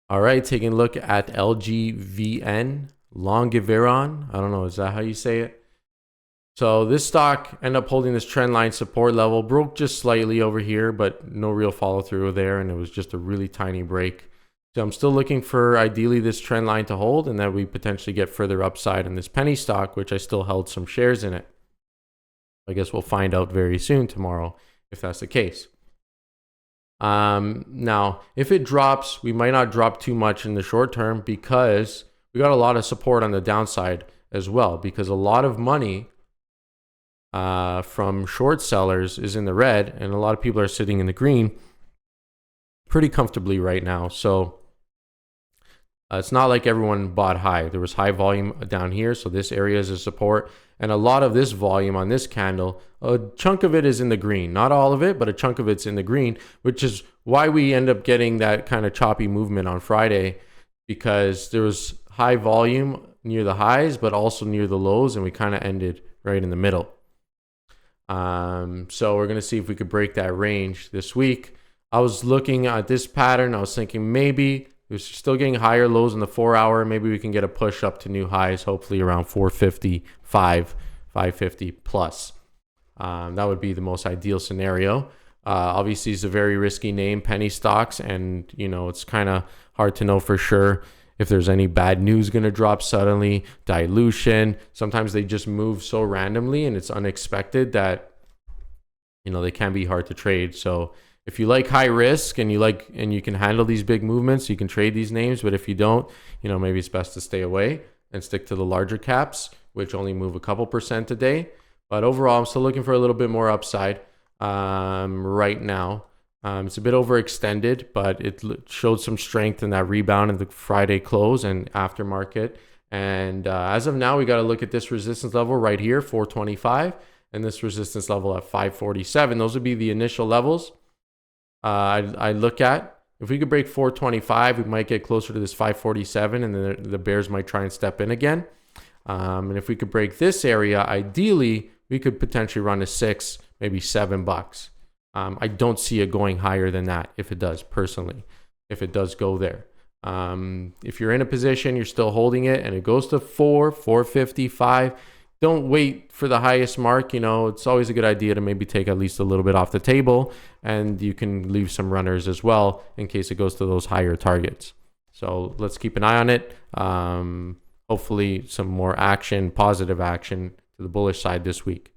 All right, taking a look at LGVN, Longeveron. I don't know, is that how you say it? So this stock ended up holding this trend line support level, broke just slightly over here, but no real follow through there, and it was just a really tiny break. So I'm still looking for ideally this trend line to hold and that we potentially get further upside in this penny stock, which I still held some shares in it. I guess we'll find out very soon tomorrow if that's the case. Now, if it drops, we might not drop too much in the short term because we got a lot of support on the downside as well, because a lot of money from short sellers is in the red and a lot of people are sitting in the green pretty comfortably right now. So it's not like everyone bought high. There was high volume down here, so this area is a support, and a lot of this volume on this candle, a chunk of it is in the green. Not all of it, but a chunk of it's in the green, which is why we end up getting that kind of choppy movement on Friday, because there was high volume near the highs, but also near the lows, and we kind of ended right in the middle. So we're going to see if we could break that range this week. I was looking at this pattern. I was thinking maybe we're still getting higher lows in the 4 hour. Maybe we can get a push up to new highs, hopefully around 455, 550 plus. That would be the most ideal scenario. Obviously, it's a very risky name, penny stocks, and it's kind of hard to know for sure if there's any bad news going to drop suddenly, dilution. Sometimes they just move so randomly and it's unexpected that they can be hard to trade. So if you like high risk and you can handle these big movements, you can trade these names. But if you don't, maybe it's best to stay away and stick to the larger caps, which only move a couple percent a day. But overall, I'm still looking for a little bit more upside right now. It's a bit overextended, but it showed some strength in that rebound in the Friday close and aftermarket. And as of now, we got to look at this resistance level right here, 425, and this resistance level at 547. Those would be the initial levels I look at. If we could break 425, we might get closer to this 547, and then the bears might try and step in again. And if we could break this area, ideally, we could potentially run to $6, maybe $7. I don't see it going higher than that if it does, personally, if it does go there. If you're in a position, you're still holding it, and it goes to 455, don't wait for the highest mark. It's always a good idea to maybe take at least a little bit off the table, and you can leave some runners as well in case it goes to those higher targets. So let's keep an eye on it. Hopefully some more action, positive action to the bullish side this week.